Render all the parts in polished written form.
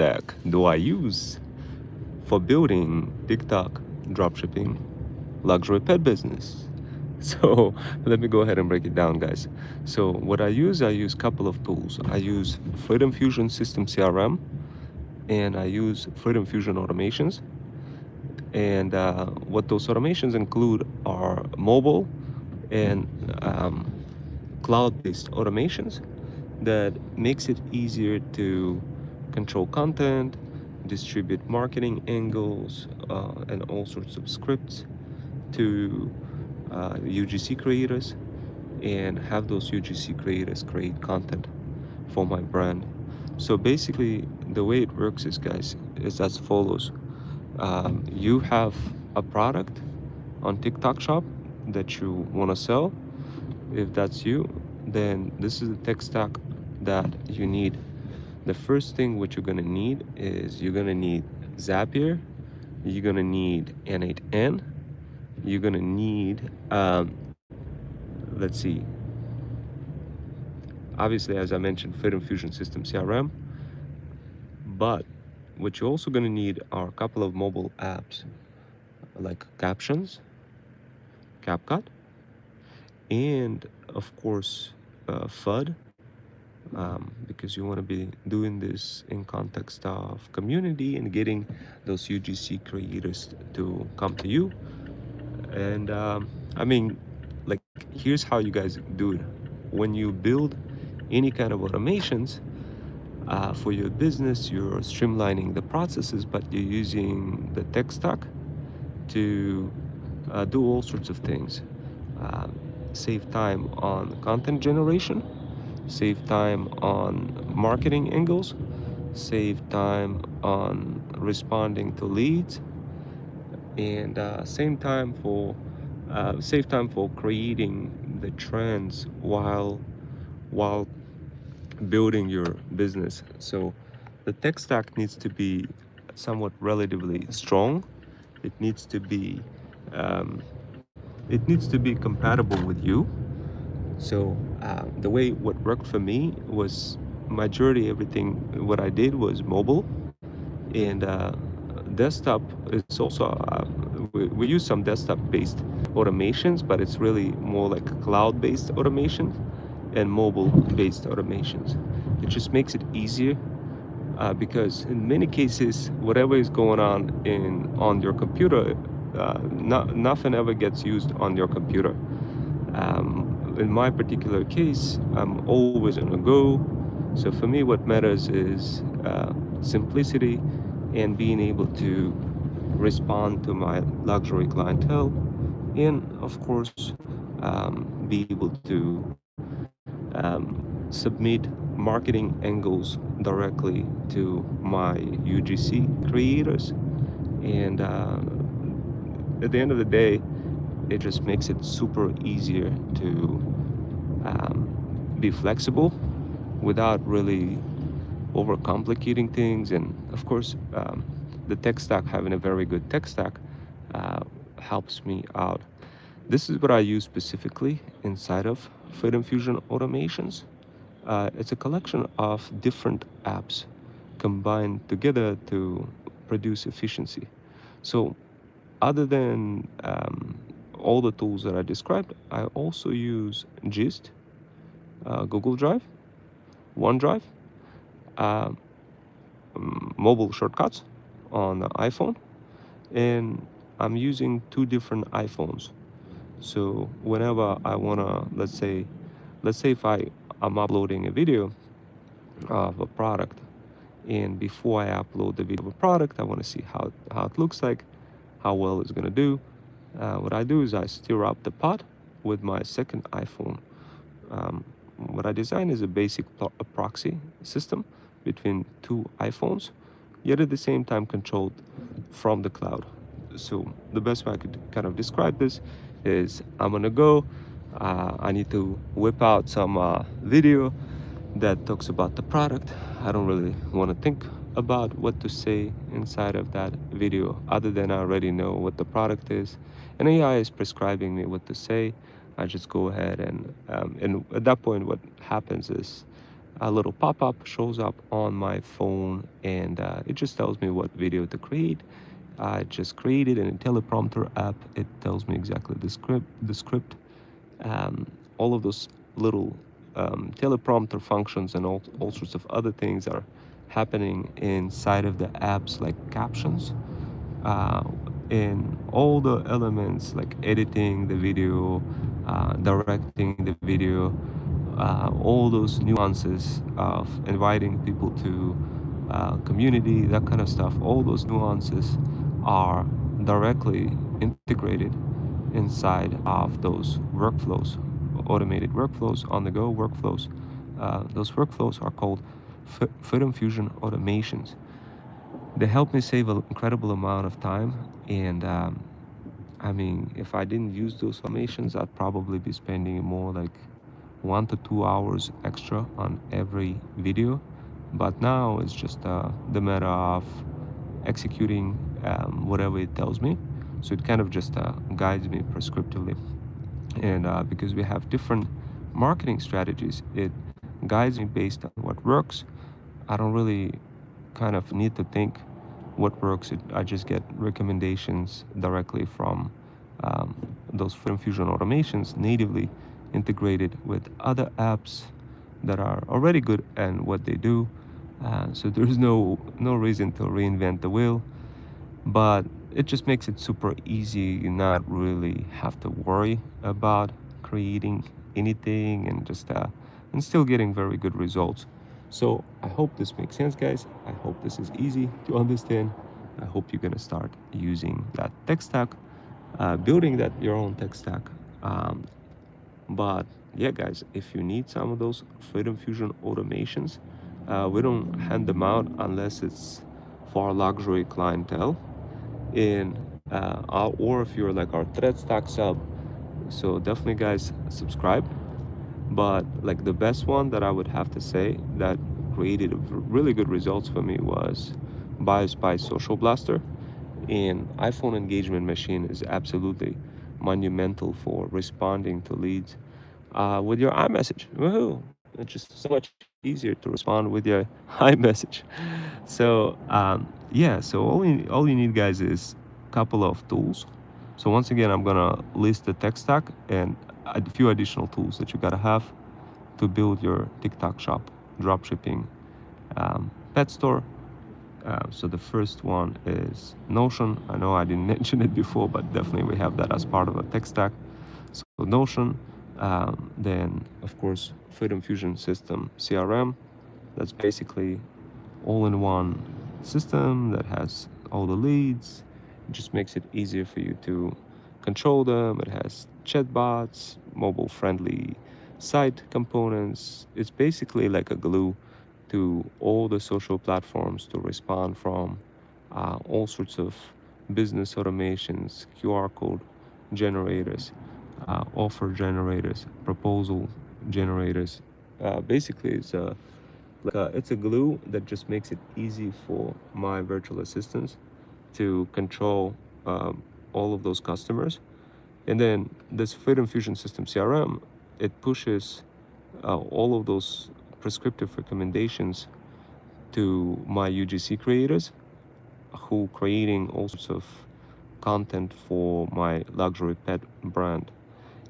stack do I use for building TikTok dropshipping luxury pet business? So let me go ahead and break it down, guys. So what I use a couple of tools. I use Freedom Fusion System CRM, and I use Freedom Fusion automations. And what those automations include are mobile and cloud-based automations that makes it easier to control content, distribute marketing angles, and all sorts of scripts to UGC creators, and have those UGC creators create content for my brand. So basically, the way it works is, guys, is as follows. You have a product on TikTok Shop that you want to sell. If that's you, then this is the tech stack that you need. The first thing what you're gonna need is you're gonna need Zapier, you're gonna need N8N, you're gonna need let's see, obviously, as I mentioned, Freedom Fusion System CRM. But what you're also gonna need are a couple of mobile apps like Captions, CapCut, and of course FUD, because you want to be doing this in context of community and getting those UGC creators to come to you. And I mean, like, here's how you guys do it. When you build any kind of automations for your business, you're streamlining the processes, but you're using the tech stack to do all sorts of things. Uh, Save time on content generation, save time on marketing angles, save time on responding to leads, and save time for creating the trends while building your business. So the tech stack needs to be somewhat relatively strong. It needs to be um, compatible with you. So the way what worked for me was majority everything what I did was mobile, and desktop is also we use some desktop based automations, but it's really more like cloud based automations and mobile based automations. It just makes it easier because in many cases whatever is going on your computer, nothing ever gets used on your computer. In my particular case, I'm always on the go. So for me, what matters is simplicity and being able to respond to my luxury clientele, and of course, be able to submit marketing angles directly to my UGC creators. And at the end of the day, it just makes it super easier to be flexible without really overcomplicating things. And of course, the tech stack, having a very good tech stack, uh, helps me out. This is what I use specifically inside of Freedom Fusion automations. It's a collection of different apps combined together to produce efficiency. So other than all the tools that I described, I also use Gist, Google Drive, OneDrive, uh, mobile shortcuts on the iPhone, and I'm using two different iPhones. So whenever I wanna, let's say if I'm uploading a video of a product, and before I upload the video of a product, I want to see how it looks like, how well it's gonna do. What I do is I stir up the pot with my second iPhone. What I design is a basic a proxy system between two iPhones, yet at the same time controlled from the cloud. So the best way I could kind of describe this is I'm gonna go, I need to whip out some video that talks about the product. I don't really want to think about what to say inside of that video other than I already know what the product is, and AI is prescribing me what to say. I just go ahead and at that point what happens is a little pop-up shows up on my phone, and it just tells me what video to create. I just created in a teleprompter app. It tells me exactly the script, um, all of those little teleprompter functions and all sorts of other things are happening inside of the apps, like captions, uh, in all the elements like editing the video, directing the video, all those nuances of inviting people to community, that kind of stuff. All those nuances are directly integrated inside of those workflows, automated workflows, on the go workflows. Those workflows are called Freedom Fusion automations. They help me save an incredible amount of time. And I mean, if I didn't use those automations, I'd probably be spending more like 1 to 2 hours extra on every video. But now it's just the matter of executing whatever it tells me. So it kind of just guides me prescriptively. And because we have different marketing strategies, it guides me based on what works. I don't really kind of need to think what works. I just get recommendations directly from um, those Freedom Fusion automations natively integrated with other apps that are already good and what they do. So there's no reason to reinvent the wheel, but it just makes it super easy. You not really have to worry about creating anything, and still getting very good results. So I hope this makes sense, guys. I hope this is easy to understand. I hope you're gonna start using that tech stack, building that your own tech stack. um, but yeah, guys, if you need some of those Freedom Fusion automations, we don't hand them out unless it's for our luxury clientele, in or if you're like our thread stack sub. So definitely, guys, subscribe. But like the best one that I would have to say that created really good results for me was BioSpy Social Blaster. And iPhone engagement machine is absolutely monumental for responding to leads with your iMessage. Woohoo! It's just so much easier to respond with your iMessage. So yeah, so all you need, guys, is a couple of tools. So once again, I'm gonna list the tech stack and a few additional tools that you gotta have to build your TikTok shop, dropshipping, pet store. So the first one is Notion. I know I didn't mention it before, but definitely we have that as part of a tech stack. So Notion, then of course Freedom Fusion System CRM. That's basically all-in-one system that has all the leads. It just makes it easier for you to control them. It has chatbots, mobile-friendly site components. It's basically like a glue to all the social platforms to respond from, all sorts of business automations, QR code generators, offer generators, proposal generators. Basically, it's a glue that just makes it easy for my virtual assistants to control all of those customers. And then this Freedom Fusion System CRM, it pushes all of those prescriptive recommendations to my UGC creators who creating all sorts of content for my luxury pet brand.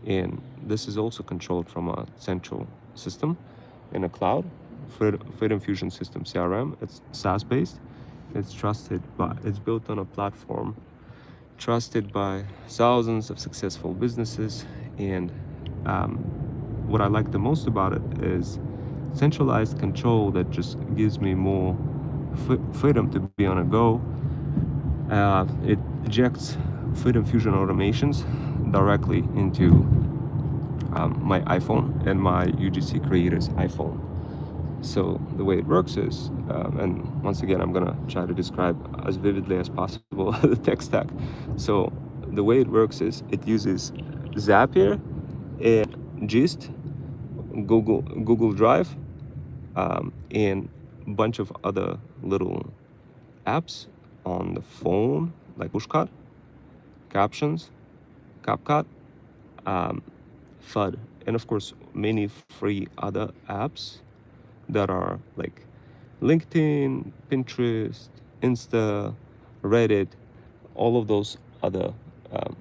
And this is also controlled from a central system in a cloud. Freedom Fusion System CRM, it's SaaS based. It's trusted, but it's built on a platform trusted by thousands of successful businesses. And um, what I like the most about it is centralized control that just gives me more freedom to be on a go. It ejects Freedom Fusion automations directly into my iPhone and my UGC creator's iPhone. So the way it works is, and once again, I'm gonna try to describe as vividly as possible the tech stack. So the way it works is it uses Zapier and Gist, Google Drive, and a bunch of other little apps on the phone, like Pushcart, Captions, CapCut, um, FUD, and of course many free other apps that are like LinkedIn, Pinterest, Insta, Reddit, all of those other um,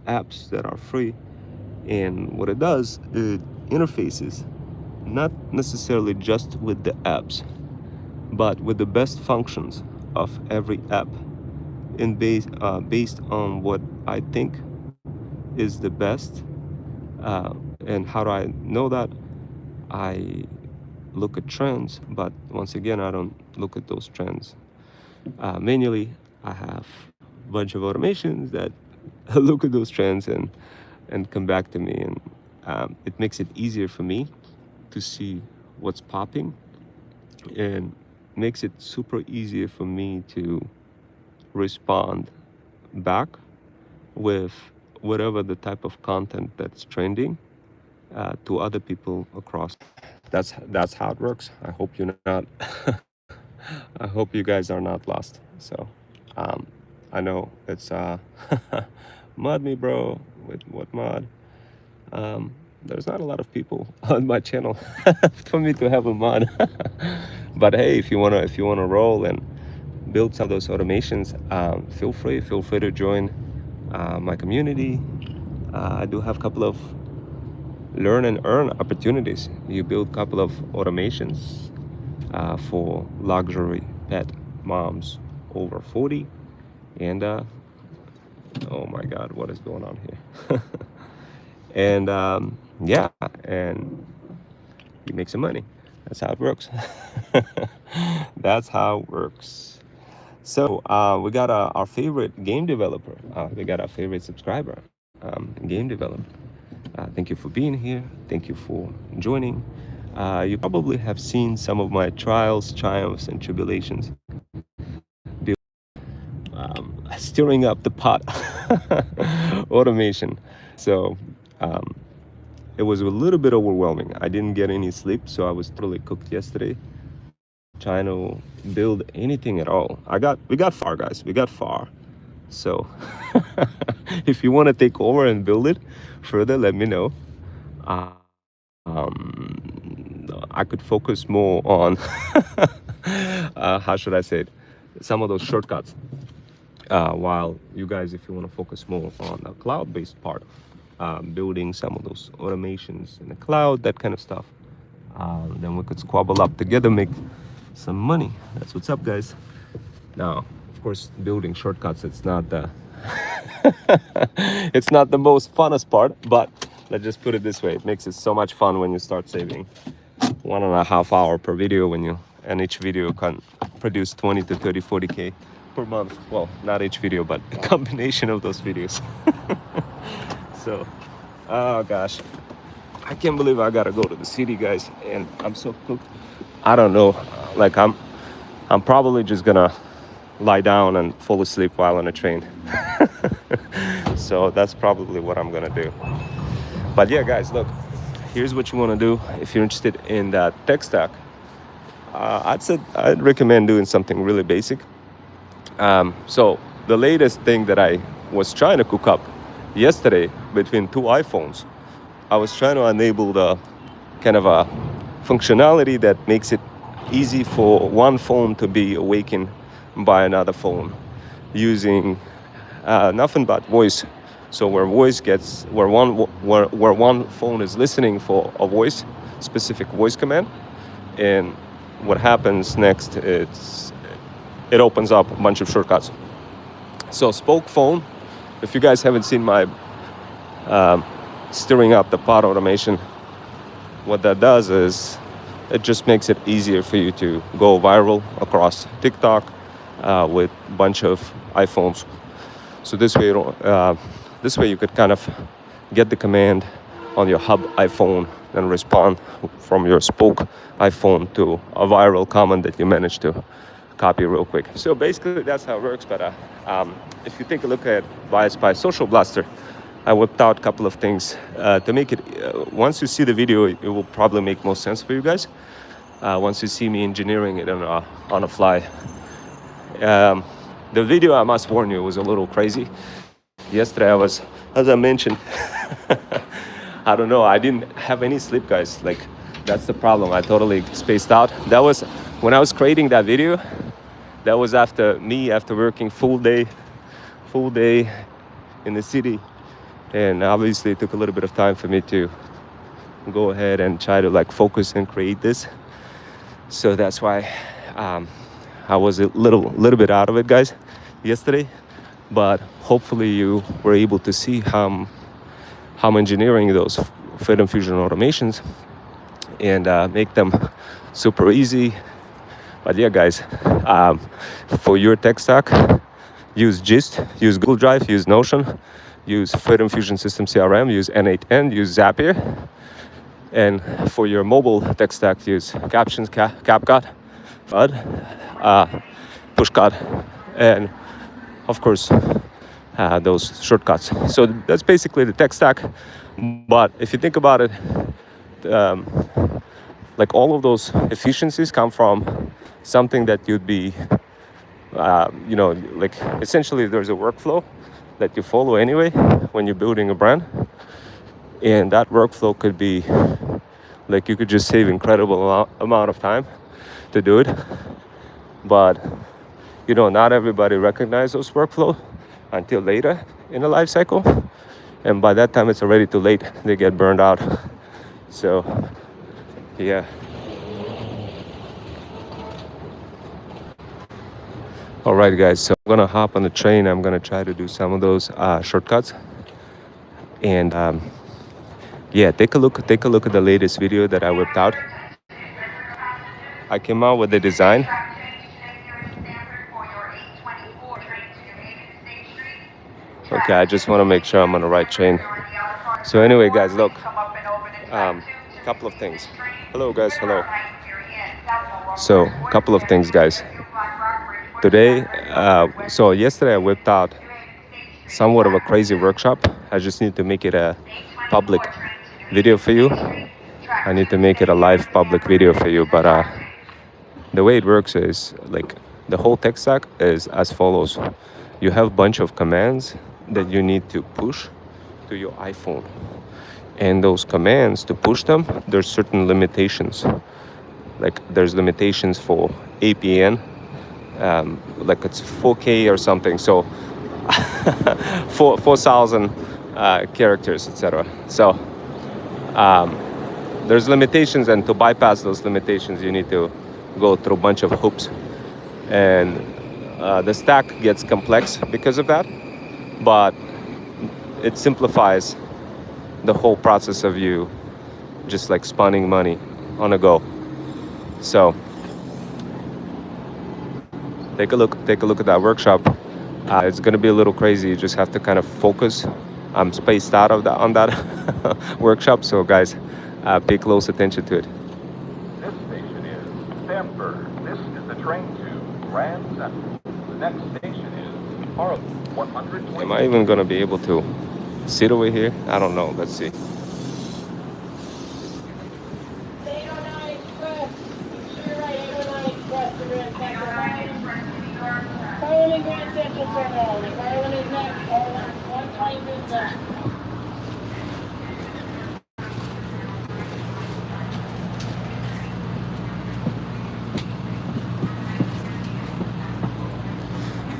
apps that are free. And what it does, it interfaces not necessarily just with the apps, but with the best functions of every app, and based on what I think is the best. And how do I know that? I look at trends, but once again, I don't look at those trends manually. I have a bunch of automations that look at those trends and come back to me, and it makes it easier for me to see what's popping, and makes it super easier for me to respond back with whatever the type of content that's trending to other people across. That's how it works. I hope you're not. I hope you guys are not lost. So, um, I know it's mod me, bro. With what mod? There's not a lot of people on my channel for me to have a mod. But hey, if you wanna roll and build some of those automations, feel free to join my community. I do have a couple of learn and earn opportunities. You build a couple of automations for luxury pet moms over 40, and oh my god, what is going on here? And yeah, and you make some money. That's how it works. That's how it works. So we got our favorite game developer. We got our favorite subscriber, game developer. Thank you for being here. Thank you for joining. You probably have seen some of my trials, triumphs, and tribulations. Stirring up the pot automation. So it was a little bit overwhelming. I didn't get any sleep, so I was totally cooked yesterday, trying to build anything at all. We got far, guys. We got far. So if you want to take over and build it further, let me know. I could focus more on how should I say it, some of those shortcuts, while you guys, if you want to focus more on the cloud-based part, building some of those automations in the cloud, that kind of stuff, then we could squabble up together, make some money. That's what's up, guys. Now, of course, building shortcuts, it's not the it's not the most funnest part, but let's just put it this way: it makes it so much fun when you start saving 1.5 hours per video, and each video can produce 20 to 30, 40K per month. Well, not each video, but a combination of those videos. So, oh gosh, I can't believe I gotta go to the city, guys, and I'm so cooked. I don't know, like I'm probably just gonna lie down and fall asleep while on a train. So that's probably what I'm gonna do. But yeah, guys, look, here's what you want to do if you're interested in that tech stack. I'd recommend doing something really basic. So the latest thing that I was trying to cook up yesterday between two iPhones, I was trying to enable the kind of a functionality that makes it easy for one phone to be awakened by another phone using nothing but voice. So where one phone is listening for a specific voice command, and what happens next, it opens up a bunch of shortcuts. So spoke phone, if you guys haven't seen my stirring up the pot automation, what that does is it just makes it easier for you to go viral across TikTok with a bunch of iPhones. So this way you could kind of get the command on your hub iPhone and respond from your spoke iPhone to a viral comment that you managed to copy real quick. So basically that's how it works. But if you take a look at BioSpy Social Blaster, I whipped out a couple of things to make it, once you see the video, it will probably make more sense for you guys. Once you see me engineering it on a fly. The video, I must warn you, was a little crazy. Yesterday I was, as I mentioned, I don't know, I didn't have any sleep, guys. Like That's the problem. I totally spaced out. That was when I was creating that video. That was after working full day in the city, and obviously it took a little bit of time for me to go ahead and try to like focus and create this. So that's why I was a little bit out of it, guys, yesterday. But hopefully you were able to see how I'm engineering those Fit and Fusion automations and make them super easy. But yeah, guys, for your tech stack, use Gist, use Google Drive, use Notion, use Fit and Fusion System CRM, use N8N, use Zapier. And for your mobile tech stack, use Captions, CapCut, FUD, PushCut, and of course, those shortcuts. So that's basically the tech stack. But if you think about it, like all of those efficiencies come from something that you'd be, like essentially there's a workflow that you follow anyway when you're building a brand. And that workflow could be, like you could just save incredible amount of time to do it. But, not everybody recognizes those workflow until later in the life cycle. And by that time, it's already too late. They get burned out. So, yeah. All right, guys. So I'm gonna hop on the train. I'm gonna try to do some of those shortcuts. And yeah, take a look at the latest video that I whipped out. I came out with the design. Okay, I just want to make sure I'm on the right train. So anyway, guys, look, couple of things. Hello, guys, hello. So, couple of things, guys. Today, so yesterday I whipped out somewhat of a crazy workshop. I just need to make it a public video for you. I need to make it a live public video for you, but the way it works is like the whole tech stack is as follows. You have a bunch of commands that you need to push to your iPhone. And those commands, to push them, there's certain limitations. Like there's limitations for APN, like it's 4K or something. So 4,000 characters, etc. So there's limitations, and to bypass those limitations, you need to go through a bunch of hoops. And the stack gets complex because of that, but it simplifies the whole process of you just like spawning money on a go. So take a look at that workshop. It's gonna be a little crazy. You just have to kind of focus. I'm spaced out on that workshop, so guys, pay close attention to it. This station is Stamford. This is the train to Grand Central. The next station is Harlem 120. Am I even gonna be able to sit over here? I don't know. Let's see.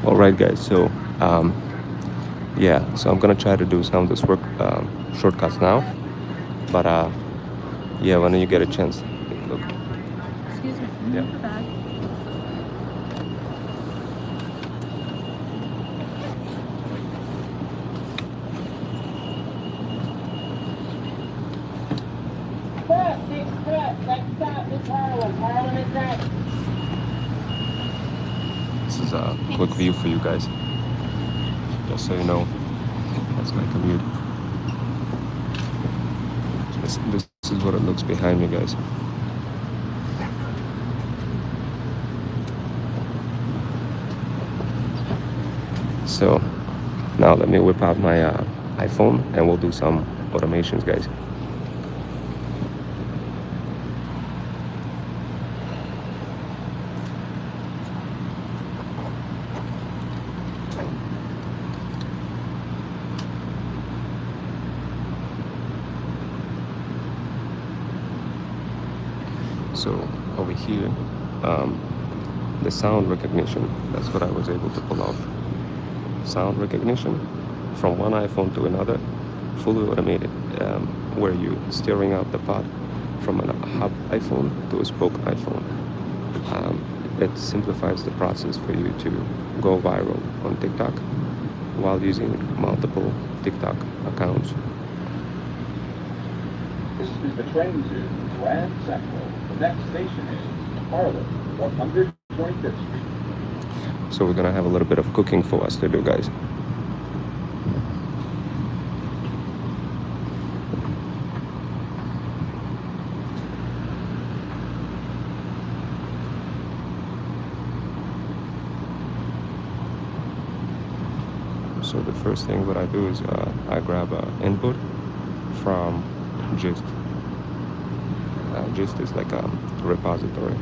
All right, guys. So, yeah. So I'm gonna try to do some of this work shortcuts now. But yeah, when you get a chance, take a look. Excuse me. Yeah. The bag. Next stop is Harlem. Harlem is next. This is a quick view for you guys, just so you know. That's my commute. This is what it looks behind me, guys. So now let me whip out my iPhone and we'll do some automations, guys. So over here, the sound recognition, that's what I was able to pull off. Sound recognition from one iPhone to another, fully automated, where you're steering out the pot from a hub iPhone to a spoke iPhone. It simplifies the process for you to go viral on TikTok while using multiple TikTok accounts. This is the train to Grand Central. The next station is Harlem, 125th Street. So we're gonna have a little bit of cooking for us to do, guys. So the first thing what I do is I grab input from Gist. Gist is like a repository.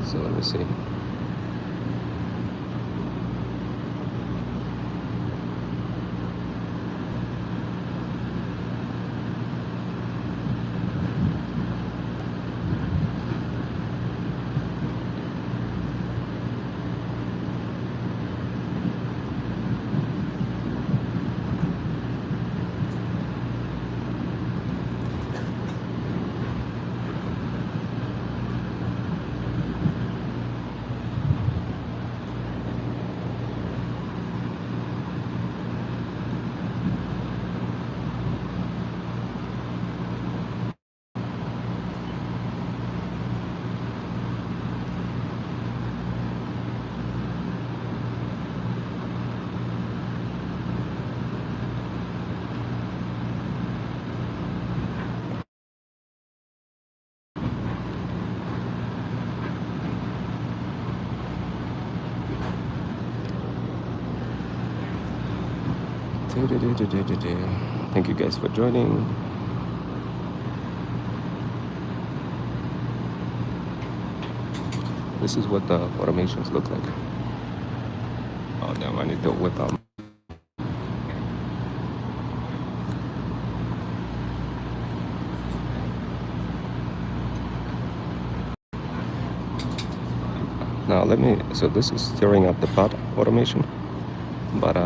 So let me see. Thank you guys for joining. This is what the automations look like. Oh damn, I need to whip out. Now so this is stirring up the pot automation, but